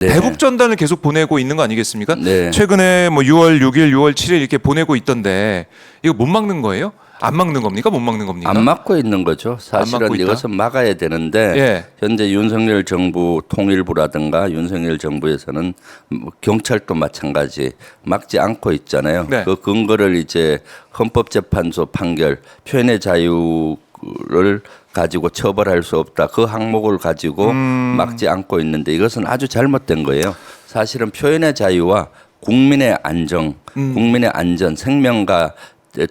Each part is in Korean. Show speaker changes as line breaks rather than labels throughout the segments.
네.
대북 전단을 계속 보내고 있는 거 아니겠습니까?
네.
최근에 뭐 6월 6일, 6월 7일 이렇게 보내고 있던데 이거 못 막는 거예요? 안 막는 겁니까? 못 막는 겁니까?
안 막고 있는 거죠. 사실은
막고 있다?
이것은 막아야 되는데
예.
현재 윤석열 정부 통일부라든가 윤석열 정부에서는 뭐 경찰도 마찬가지 막지 않고 있잖아요.
네.
그 근거를 이제 헌법재판소 판결 표현의 자유를 가지고 처벌할 수 없다. 그 항목을 가지고 막지 않고 있는데 이것은 아주 잘못된 거예요. 사실은 표현의 자유와 국민의 안정, 국민의 안전, 생명과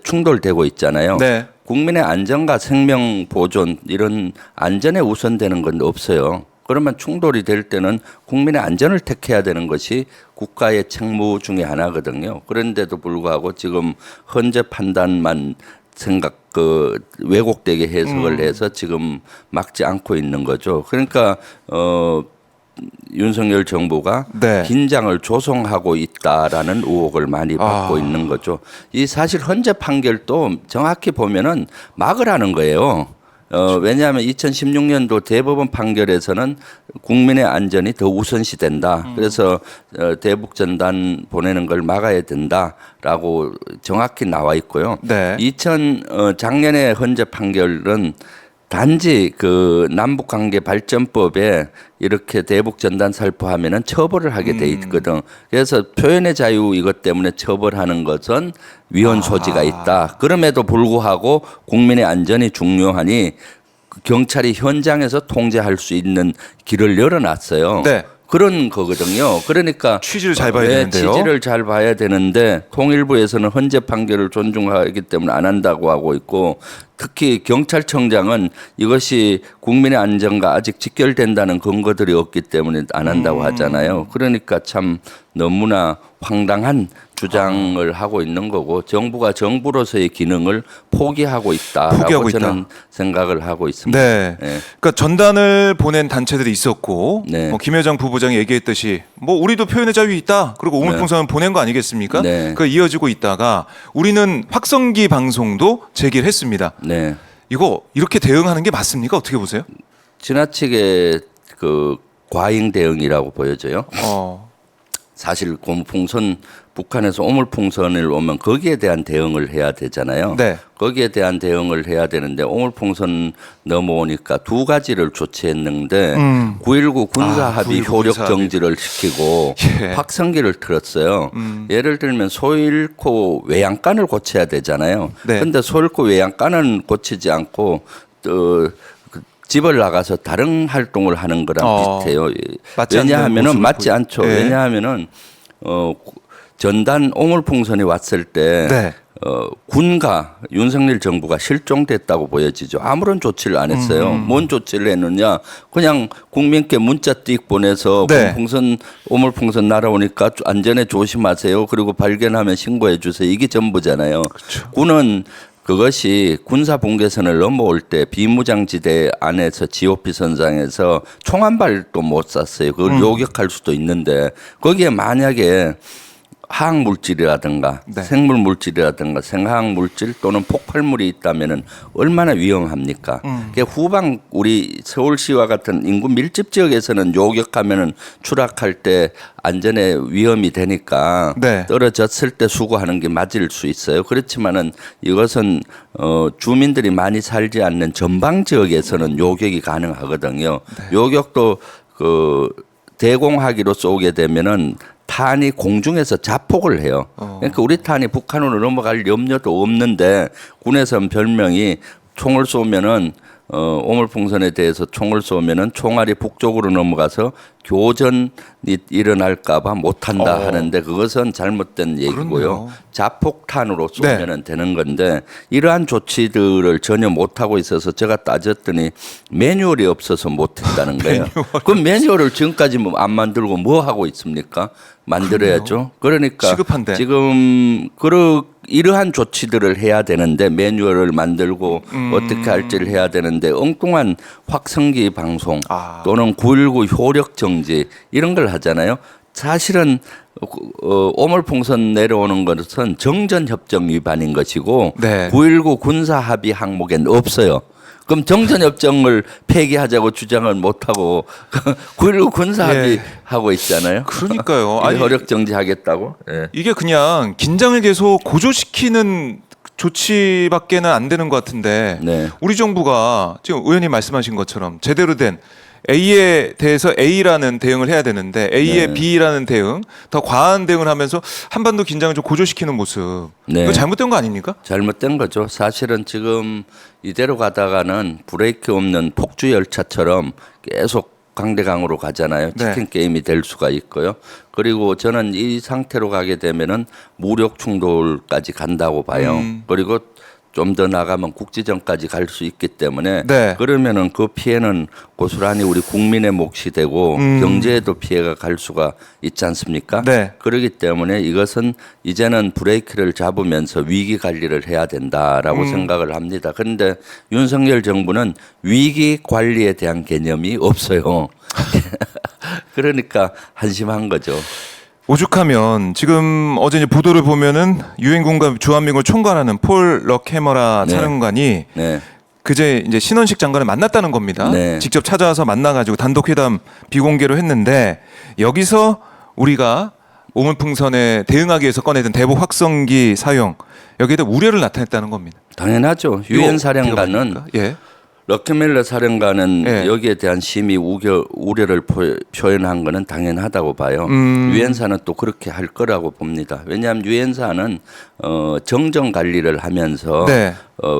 충돌되고 있잖아요.
네.
국민의 안전과 생명 보존 이런 안전에 우선되는 건 없어요. 그러면 충돌이 될 때는 국민의 안전을 택해야 되는 것이 국가의 책무 중에 하나거든요. 그런데도 불구하고 지금 헌재 판단만 왜곡되게 해석을 해서 지금 막지 않고 있는 거죠. 그러니까 윤석열 정부가
네.
긴장을 조성하고 있다라는 의혹을 많이 받고 있는 거죠. 이 사실 헌재 판결도 정확히 보면은 막으라는 거예요. 왜냐하면 2016년도 대법원 판결에서는 국민의 안전이 더 우선시된다. 그래서 대북 전단 보내는 걸 막아야 된다라고 정확히 나와 있고요.
네.
작년에 헌재 판결은 단지 그 남북관계 발전법에 이렇게 대북 전단 살포하면은 처벌을 하게 돼 있거든. 그래서 표현의 자유 이것 때문에 처벌하는 것은 위헌 소지가 있다. 그럼에도 불구하고 국민의 안전이 중요하니 경찰이 현장에서 통제할 수 있는 길을 열어놨어요.
네.
그런 거거든요. 그러니까
취지를 잘 봐야 되는데요.
취지를 잘 봐야 되는데 통일부에서는 헌재 판결을 존중하기 때문에 안 한다고 하고 있고 특히 경찰청장은 이것이 국민의 안전과 아직 직결된다는 근거들이 없기 때문에 안 한다고 하잖아요. 그러니까 참 너무나 황당한 주장을 하고 있는 거고 정부가 정부로서의 기능을 포기하고 있다라고 저는 생각을 하고 있습니다.
네. 그러니까 전단을 보낸 단체들이 있었고
네.
뭐 김여정 부부장이 얘기했듯이 뭐 우리도 표현의 자유 있다. 그리고 우물풍선은 보낸 거 아니겠습니까?
네.
그 이어지고 있다가 우리는 확성기 방송도 제기를 했습니다.
네.
이거 이렇게 대응하는 게 맞습니까? 어떻게 보세요?
지나치게 그 과잉 대응이라고 보여져요. 사실 고무풍선 북한에서 오물풍선을 오면 거기에 대한 대응을 해야 되잖아요.
네.
거기에 대한 대응을 해야 되는데 오물풍선 넘어오니까 두 가지를 조치했는데 9.19 군사합의
9.19
효력
군사합의.
정지를 시키고
예.
확성기를 틀었어요. 예를 들면 소 잃고 외양간을 고쳐야 되잖아요.
네.
그런데 소 잃고 외양간은 고치지 않고 집을 나가서 다른 활동을 하는 거랑 비슷해요. 왜냐하면은 맞지 않죠.
네.
왜냐하면은 전단 오물풍선이 왔을 때
네.
군과 윤석열 정부가 실종됐다고 보여지죠. 아무런 조치를 안 했어요. 뭔 조치를 했느냐? 그냥 국민께 문자 띡 보내서
네.
오물풍선 날아오니까 안전에 조심하세요. 그리고 발견하면 신고해 주세요. 이게 전부잖아요.
그렇죠.
군은 그것이 군사 분계선을 넘어올 때 비무장지대 안에서 GOP 선상에서 총 한 발도 못 쐈어요. 그걸 요격할 수도 있는데 거기에 만약에 화학물질이라든가
네.
생물물질이라든가 생화학물질 또는 폭발물이 있다면은 얼마나 위험합니까? 후방 우리 서울시와 같은 인구 밀집 지역에서는 요격하면은 추락할 때 안전에 위험이 되니까
네.
떨어졌을 때 수거하는 게 맞을 수 있어요. 그렇지만은 이것은 주민들이 많이 살지 않는 전방 지역에서는 요격이 가능하거든요.
네.
요격도 대공하기로 쏘게 되면은 탄이 공중에서 자폭을 해요. 그러니까 우리 탄이 북한으로 넘어갈 염려도 없는데 군에서는 별명이 총을 쏘면은 오물풍선에 대해서 총을 쏘면은 총알이 북쪽으로 넘어가서 교전이 일어날까봐 못한다 하는데 그것은 잘못된 얘기고요.
그렇네요.
자폭탄으로 쏘면은 되는 건데 이러한 조치들을 전혀 못하고 있어서 제가 따졌더니 매뉴얼이 없어서 못했다는 거예요. 그럼 매뉴얼을 지금까지 안 만들고 뭐 하고 있습니까? 만들어야죠. 그러니까
시급한데.
지금 이러한 조치들을 해야 되는데 매뉴얼을 만들고 어떻게 할지를 해야 되는데 엉뚱한 확성기 방송 또는 9.19 효력 정지 이런 걸 하잖아요. 사실은 오물풍선 내려오는 것은 정전협정 위반인 것이고
네.
9.19 군사합의 항목엔 없어요. 그럼 정전협정을 폐기하자고 주장을 못하고 9.19 군사합의
예.
하고 있잖아요.
그러니까요. 아니,
효력 정지하겠다고. 예.
이게 그냥 긴장을 계속 고조시키는 조치밖에는 안 되는 것 같은데
네.
우리 정부가 지금 의원님 말씀하신 것처럼 제대로 된 A에 대해서 A라는 대응을 해야 되는데 A에
네.
B라는 대응, 더 과한 대응을 하면서 한반도 긴장을 좀 고조시키는 모습.
네.
이거 잘못된 거 아닙니까?
잘못된 거죠. 사실은 지금 이대로 가다가는 브레이크 없는 폭주 열차처럼 계속 강대강으로 가잖아요.
네.
치킨 게임이 될 수가 있고요. 그리고 저는 이 상태로 가게 되면은 무력 충돌까지 간다고 봐요. 그리고 좀 더 나가면 국지전까지 갈 수 있기 때문에
네.
그러면은 그 피해는 고스란히 우리 국민의 몫이 되고 경제에도 피해가 갈 수가 있지 않습니까?
네.
그렇기 때문에 이것은 이제는 브레이크를 잡으면서 위기 관리를 해야 된다라고 생각을 합니다. 그런데 윤석열 정부는 위기 관리에 대한 개념이 없어요. 그러니까 한심한 거죠.
오죽하면 지금 어제 이제 보도를 보면은 유엔군과 주한미군을 총괄하는 폴 럭해머라
네.
사령관이
네.
그제 이제 신원식 장관을 만났다는 겁니다.
네.
직접 찾아와서 만나가지고 단독회담 비공개로 했는데 여기서 우리가 오물풍선에 대응하기 위해서 꺼내든 대북 확성기 사용 여기에 대해 우려를 나타냈다는 겁니다.
당연하죠. 유엔 사령관은
예.
럭키멜러 사령관은
예.
여기에 대한 심히 우려를 표현한 거는 당연하다고 봐요. 유엔사는 또 그렇게 할 거라고 봅니다. 왜냐하면 유엔사는 정정 관리를 하면서
네.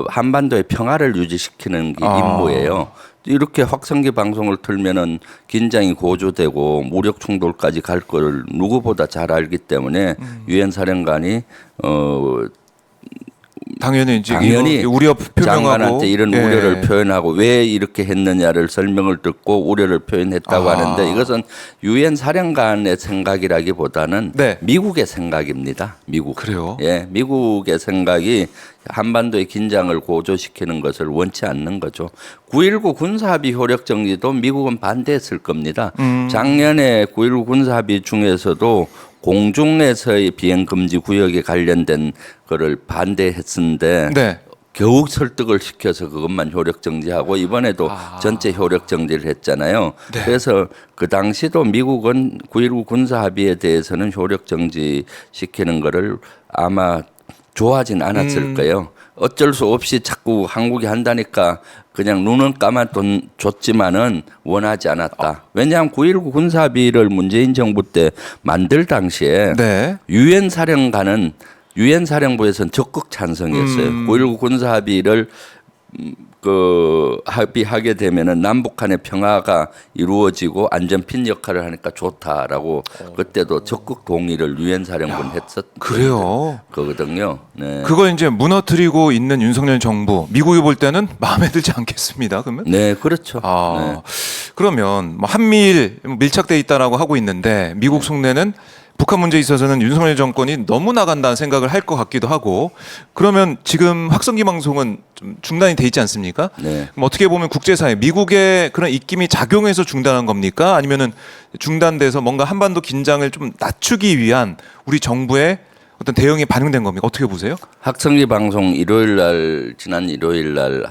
한반도의 평화를 유지시키는 게
아.
임무예요. 이렇게 확성기 방송을 틀면은 긴장이 고조되고 무력 충돌까지 갈 걸 누구보다 잘 알기 때문에 유엔 사령관이
당연히 이제
당연히
이거 우려 표명하고
장관한테 이런
예.
우려를 표현하고 왜 이렇게 했느냐를 설명을 듣고 우려를 표현했다고 하는데 이것은 유엔 사령관의 생각이라기보다는
네.
미국의 생각입니다. 미국.
그래요?
예, 미국의 생각이 한반도의 긴장을 고조시키는 것을 원치 않는 거죠. 9.19 군사합의 효력 정지도 미국은 반대했을 겁니다. 작년에 9.19 군사합의 중에서도 공중에서의 비행 금지 구역에 관련된 거를 반대했었는데
네.
겨우 설득을 시켜서 그것만 효력 정지하고 이번에도 전체 효력 정지를 했잖아요.
네.
그래서 그 당시도 미국은 9.19 군사 합의에 대해서는 효력 정지 시키는 거를 아마 좋아하진 않았을 거예요. 어쩔 수 없이 자꾸 한국이 한다니까 그냥 눈은 줬지만은 원하지 않았다. 왜냐하면 9.19 군사합의를 문재인 정부 때 만들 당시에
네.
유엔 사령관은 유엔 사령부에서는 적극 찬성이었어요. 9.19 군사합의를 합의하게 되면은 남북한의 평화가 이루어지고 안전핀 역할을 하니까 좋다라고 그때도 적극 동의를 유엔 사령부는
그래요.
거거든요. 네.
그걸 이제 무너뜨리고 있는 윤석열 정부 미국이 볼 때는 마음에 들지 않겠습니다. 그러면?
네, 그렇죠.
아, 그러면 뭐 한미일 밀착돼 있다라고 하고 있는데 미국 속내는 북한 문제에 있어서는 윤석열 정권이 너무 나간다는 생각을 할 것 같기도 하고 그러면 지금 확성기 방송은 좀 중단이 돼 있지 않습니까?
네.
그럼 어떻게 보면 국제사회 미국의 그런 입김이 작용해서 중단한 겁니까? 아니면은 중단돼서 뭔가 한반도 긴장을 좀 낮추기 위한 우리 정부의 어떤 대응이 반영된 겁니까? 어떻게 보세요?
학성기 방송 지난 일요일 날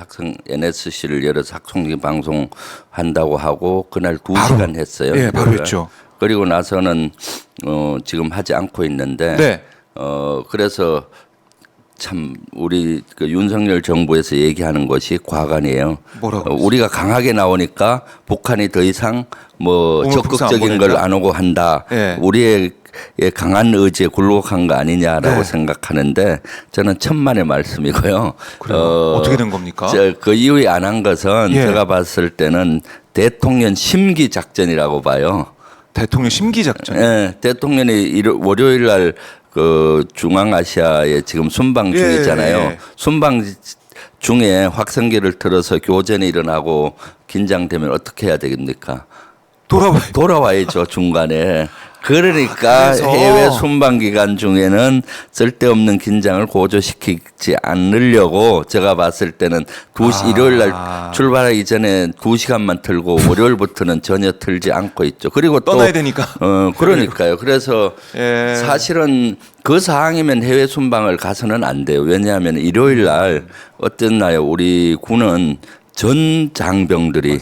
NSC를 열어서 학성기 방송 한다고 하고 그날 2시간 했어요.
예, 바로
일요일 날.
했죠.
그리고 나서는 지금 하지 않고 있는데
네.
그래서 참 우리 그 윤석열 정부에서 얘기하는 것이 과관이에요.
뭐라고
우리가 강하게 나오니까 북한이 더 이상 뭐
오물 풍선 안
적극적인 걸
보낸다?
안 오고 한다.
예.
우리의 강한 의지에 굴복한 거 아니냐라고
네.
생각하는데 저는 천만의 말씀이고요.
그래요? 어떻게 된 겁니까?
그 이후에 안 한 것은
예.
제가 봤을 때는 대통령 심기 작전이라고 봐요.
대통령 심기 작전.
예, 대통령이 월요일 날 그 중앙아시아에 지금 순방
예,
중이잖아요.
예.
순방 중에 확성기를 틀어서 교전이 일어나고 긴장되면 어떻게 해야 되겠습니까? 돌아와야죠 중간에. 그러니까
그래서.
해외 순방 기간 중에는 쓸데없는 긴장을 고조시키지 않으려고 제가 봤을 때는 일요일 날 출발하기 전에 2시간만 틀고 월요일부터는 전혀 틀지 않고 있죠. 그리고 또
떠나야 되니까.
그러니까요. 그래서
예.
사실은 그 상황이면 해외 순방을 가서는 안 돼요. 왜냐하면 일요일 날 어땠나요? 우리 군은 전 장병들이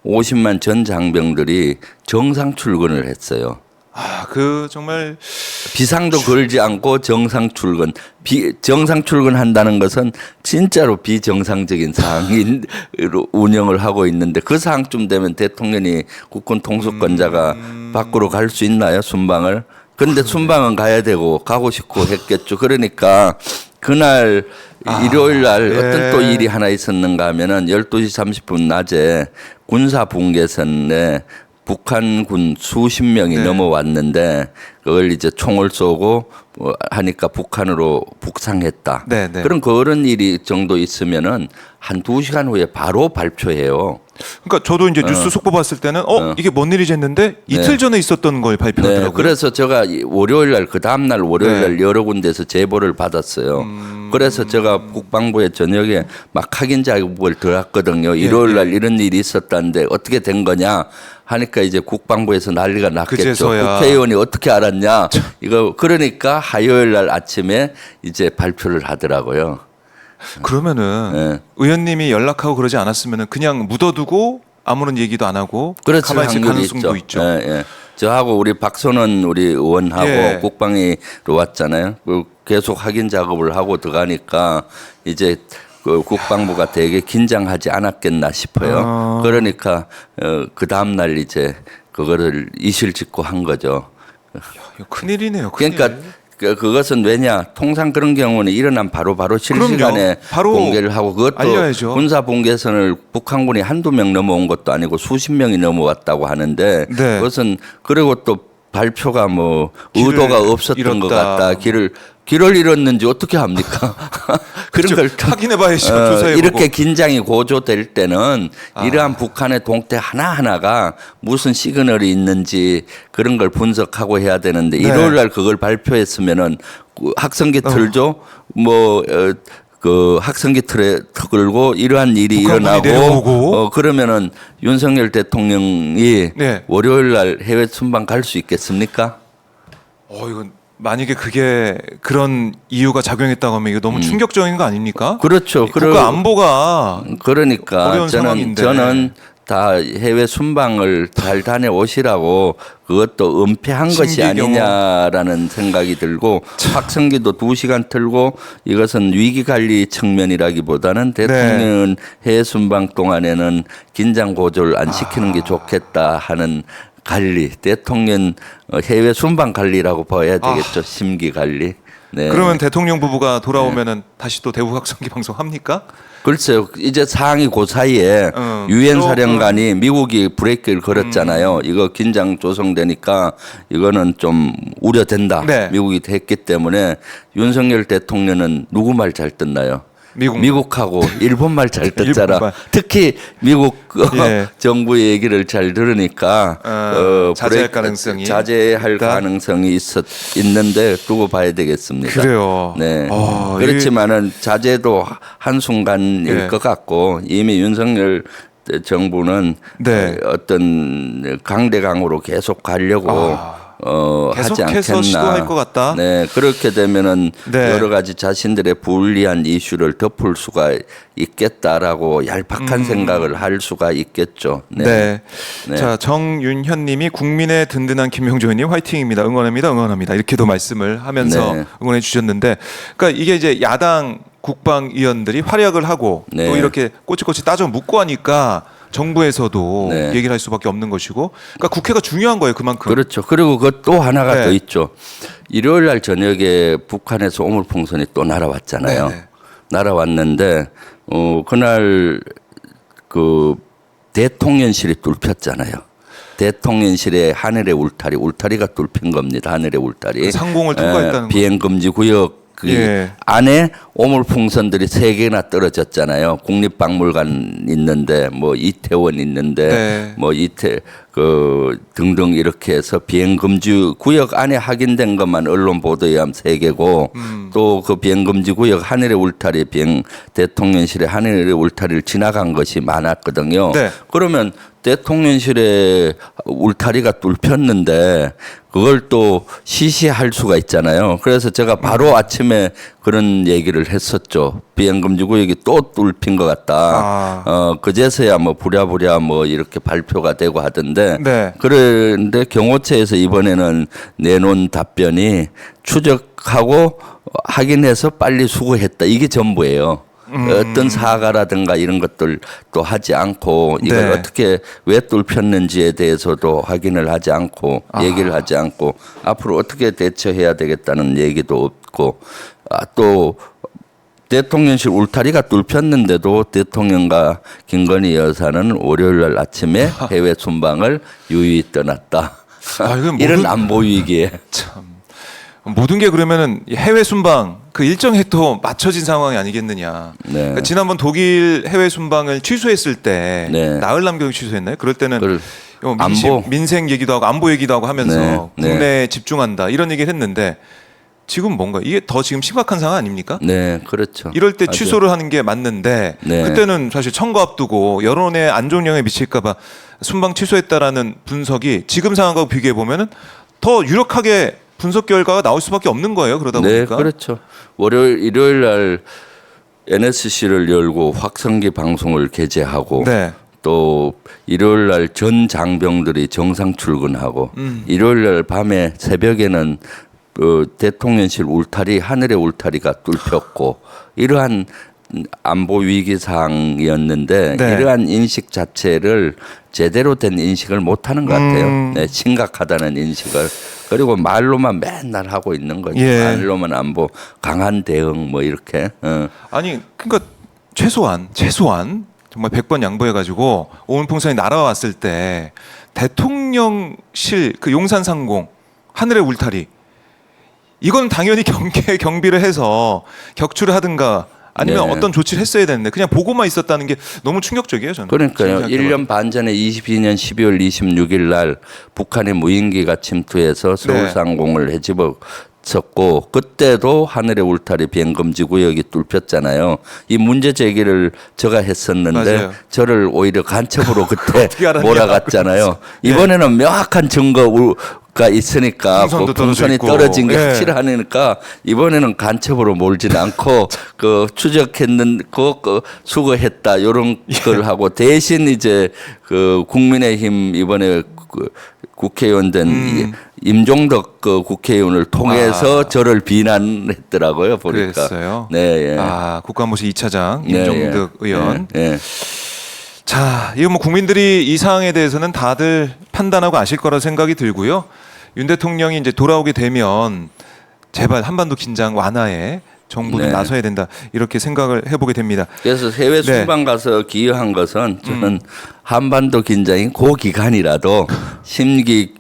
50만 전 장병들이 정상 출근을 했어요.
아, 그 정말
비상도 걸지 않고 정상 출근. 정상 출근한다는 것은 진짜로 비정상적인 상황으로 운영을 하고 있는데 그 상황쯤 되면 대통령이 국군 통수권자가 밖으로 갈 수 있나요? 순방을? 근데 순방은 가야 되고 가고 싶고 했겠죠. 그러니까 그날 일요일 날 어떤 또 일이 하나 있었는가 하면은 12시 30분 낮에 군사 분계선에 북한군 수십 명이 넘어왔는데 그걸 이제 총을 쏘고 뭐 하니까 북한으로 북상했다.
네, 네.
그런 일이 정도 있으면은 한 2시간 후에 바로 발표해요.
그러니까 저도 이제 뉴스 속보 봤을 때는 이게 뭔 일이지 했는데 이틀 전에 있었던 걸 발표하더라고요.
네, 그래서 제가 월요일 날 그 다음 날 월요일 날 여러 군데서 제보를 받았어요. 그래서 제가 국방부에 저녁에 막 확인 작업을 들어갔거든요. 일요일 날 이런 일이 있었다는데 어떻게 된 거냐 하니까 이제 국방부에서 난리가 났겠죠.
그제서야.
국회의원이 어떻게 알았냐 이거 그러니까 화요일 날 아침에 이제 발표를 하더라고요.
그러면은 의원님이 연락하고 그러지 않았으면은 그냥 묻어두고 아무런 얘기도 안 하고
그렇죠.
가만히 있을
확률이
가능성도 있죠.
예, 예. 저하고 우리 박선원 우리 의원하고 국방위로 왔잖아요. 계속 확인 작업을 하고 들어가니까 이제 그 국방부가 되게 긴장하지 않았겠나 싶어요. 그러니까 그 다음 날 이제 그거를 이실 짓고 한 거죠.
이거 큰일이네요. 큰일.
그러니까 그것은 왜냐 통상 그런 경우는 일어난 바로 실시간에
바로
공개를 하고 그것도
알려야죠.
군사 분계선을 북한군이 한두 명 넘어온 것도 아니고 수십 명이 넘어왔다고 하는데 그것은 그리고 또 발표가 뭐 의도가 없었던 것 같다. 길을 잃었는지 어떻게 합니까? 그런 걸
확인해봐야죠. 조사해보고.
이렇게 긴장이 고조될 때는 이러한 북한의 동태 하나하나가 무슨 시그널이 있는지 그런 걸 분석하고 해야 되는데 일요일 날 그걸 발표했으면은 학생기 틀죠. 그 학생기 틀에 걸고 이러한 일이 일어나고 그러면은 윤석열 대통령이 월요일 날 해외 순방 갈 수 있겠습니까?
이건 만약에 그게 그런 이유가 작용했다고 하면 이거 너무 충격적인 거 아닙니까?
그렇죠.
국가 안보가
그러니까
어려운 상황인데.
저는 다 해외 순방을 잘 다녀오시라고 그것도 은폐한 것이 아니냐라는 생각이 들고 확성기도 2시간 틀고 이것은 위기관리 측면이라기보다는 대통령은 해외 순방 동안에는 긴장 고조를 안 시키는 게 좋겠다 하는 관리, 대통령 해외 순방 관리라고 봐야 되겠죠. 심기 관리. 네.
그러면 대통령 부부가 돌아오면은 다시 또 대북 확성기 방송 합니까?
글쎄요. 이제 상황이 그 사이에 유엔 사령관이 미국이 브레이크를 걸었잖아요. 이거 긴장 조성되니까 이거는 좀 우려된다. 미국이 했기 때문에 윤석열 대통령은 누구 말 잘 듣나요? 미국하고 일본 말 잘 듣잖아. 특히 미국 정부의 얘기를 잘 들으니까 자제할 가능성이 있는데 두고 봐야 되겠습니다.
그래요.
네. 그렇지만은 자제도 한순간일 것 같고 이미 윤석열 정부는 어떤 강대강으로 계속 가려고 하지 않겠나.
시도할 것 같다.
네, 그렇게 되면은 여러 가지 자신들의 불리한 이슈를 덮을 수가 있겠다라고 얄팍한 생각을 할 수가 있겠죠.
네. 자, 정윤현님이 국민의 든든한 김명조 의원님 화이팅입니다. 응원합니다. 응원합니다. 이렇게도 말씀을 하면서 응원해 주셨는데, 그러니까 이게 이제 야당 국방위원들이 활약을 하고 또 이렇게 꼬치꼬치 따져 묻고 하니까. 정부에서도 얘기를 할 수밖에 없는 것이고, 그러니까 국회가 중요한 거예요, 그만큼.
그렇죠. 그리고 그 또 하나가 더 있죠. 일요일 날 저녁에 북한에서 오물풍선이 또 날아왔잖아요. 날아왔는데 그날 그 대통령실이 뚫혔잖아요. 대통령실의 하늘의 울타리가 뚫힌 겁니다. 하늘의 울타리.
그 상공을 통과했다는
비행 금지 구역. 그 안에 오물풍선들이 3개나 떨어졌잖아요. 국립박물관 있는데 뭐 이태원 있는데 뭐 등등 이렇게 해서 비행 금지 구역 안에 확인된 것만 언론 보도에 의하면 3개고 또 그 비행 금지 구역 하늘의 울타리 대통령실의 하늘의 울타리를 지나간 것이 많았거든요. 그러면 대통령실의 울타리가 뚫혔는데 그걸 또 시시할 수가 있잖아요. 그래서 제가 바로 아침에 그런 얘기를 했었죠. 비행금지 구역이 또 뚫힌 것 같다. 그제서야 뭐 부랴부랴 뭐 이렇게 발표가 되고 하던데.
네.
그런데 경호처에서 이번에는 내놓은 답변이 추적하고 확인해서 빨리 수거했다. 이게 전부예요. 어떤 사과라든가 이런 것들도 하지 않고 이걸
네.
어떻게 왜 뚫혔는지에 대해서도 확인을 하지 않고 얘기를 하지 않고 앞으로 어떻게 대처해야 되겠다는 얘기도 없고 또 대통령실 울타리가 뚫혔는데도 대통령과 김건희 여사는 월요일 날 아침에 해외 순방을 유유히 떠났다.
이건
이런 안보 위기에
모든 게 그러면은 해외 순방 그 일정에 또 맞춰진 상황이 아니겠느냐.
네.
그러니까 지난번 독일 해외 순방을 취소했을 때
네.
나흘 남겨 취소했나요? 그럴 때는
안보.
민생 얘기도 하고 안보 얘기도 하고 하면서
네.
국내에 집중한다 이런 얘기를 했는데 지금 뭔가 이게 더 지금 심각한 상황 아닙니까?
네, 그렇죠.
이럴 때
맞아요.
취소를 하는 게 맞는데
네.
그때는 사실 선거 앞두고 여론에 안 좋은 영향이 미칠까봐 순방 취소했다라는 분석이 지금 상황하고 비교해 보면은 더 유력하게 분석 결과가 나올 수밖에 없는 거예요. 그러다
네,
보니까.
그렇죠. 일요일 날 NSC를 열고 확성기 방송을 개최하고
네.
또 일요일 날 전 장병들이 정상 출근하고 일요일 날 밤에 새벽에는 대통령실 울타리 하늘의 울타리가 뚫혔고 이러한 안보 위기 상황이었는데
네.
이러한 인식 자체를 제대로 된 인식을 못하는 것 같아요. 네, 심각하다는 인식을 그리고 말로만 맨날 하고 있는 거죠.
예.
말로만 안보 강한 대응 뭐 이렇게.
아니 그러니까 최소한 정말 100번 양보해가지고 오물풍선이 날아왔을 때 대통령실 그 용산 상공 하늘의 울타리 이건 당연히 경비를 해서 격추를 하든가 아니면
네.
어떤 조치를 했어야 되는데 그냥 보고만 있었다는 게 너무 충격적이에요 저는.
그러니까요.
지금
1년 반 전에 22년 12월 26일 날 북한의 무인기가 침투해서 서울
네.
상공을 헤집었었고 그때도 하늘의 울타리 비행금지 구역이 뚫혔잖아요. 이 문제 제기를 제가 했었는데
맞아요.
저를 오히려 간첩으로 그때
어떻게 알았냐.
몰아갔잖아요.
네.
이번에는 명확한 증거가 있으니까
풍선도
그 풍선이
떨어져 있고.
떨어진 게
예.
확실하니까 이번에는 간첩으로 몰지는 않고 그 추적했는 그 수거했다 이런 걸 하고 대신 이제 그 국민의힘 이번에 그 국회의원 된 임종덕 그 국회의원을 통해서 저를 비난했더라고요 보니까.
그랬어요.
네. 예.
국가안보실 2차장
네,
임종득
예.
의원.
예. 예.
자, 이거 뭐 국민들이 이 사항에 대해서는 다들 판단하고 아실 거라 생각이 들고요. 윤 대통령이 이제 돌아오게 되면 제발 한반도 긴장 완화에 정부는
네.
나서야 된다 이렇게 생각을 해보게 됩니다.
그래서 해외
네.
순방 가서 기여한 것은 저는 한반도 긴장이 그 기간이라도 심기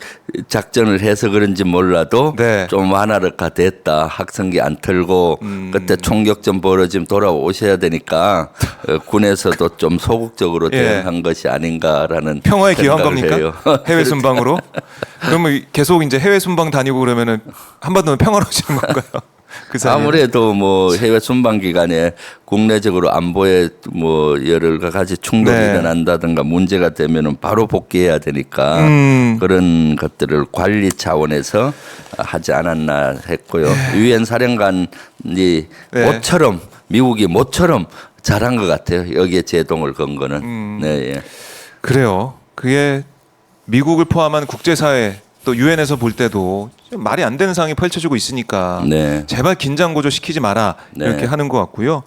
작전을 해서 그런지 몰라도
네.
좀 완화가 됐다. 학생기 안 털고 그때 총격전 벌어지면 돌아오셔야 되니까 군에서도 좀 소극적으로
예.
대응한 것이 아닌가라는
평화에 기여한
생각을
겁니까?
해요.
해외 순방으로? 그러면 계속 이제 해외 순방 다니고 그러면은 한반도는 평화로워지는 건가요? 그 사이에
아무래도 뭐 해외 순방 기간에 국내적으로 안보에 뭐 여러 가지 충돌이
네.
일어난다든가 문제가 되면은 바로 복귀해야 되니까 그런 것들을 관리 차원에서 하지 않았나 했고요. 유엔 사령관이
네.
모처럼 미국이 모처럼 잘한 것 같아요. 여기에 제동을 건 거는. 네. 예.
그래요. 그게 미국을 포함한 국제사회 또 유엔에서 볼 때도 좀 말이 안 되는 상황이 펼쳐지고 있으니까
네.
제발 긴장 고조 시키지 마라
네.
이렇게 하는 것 같고요.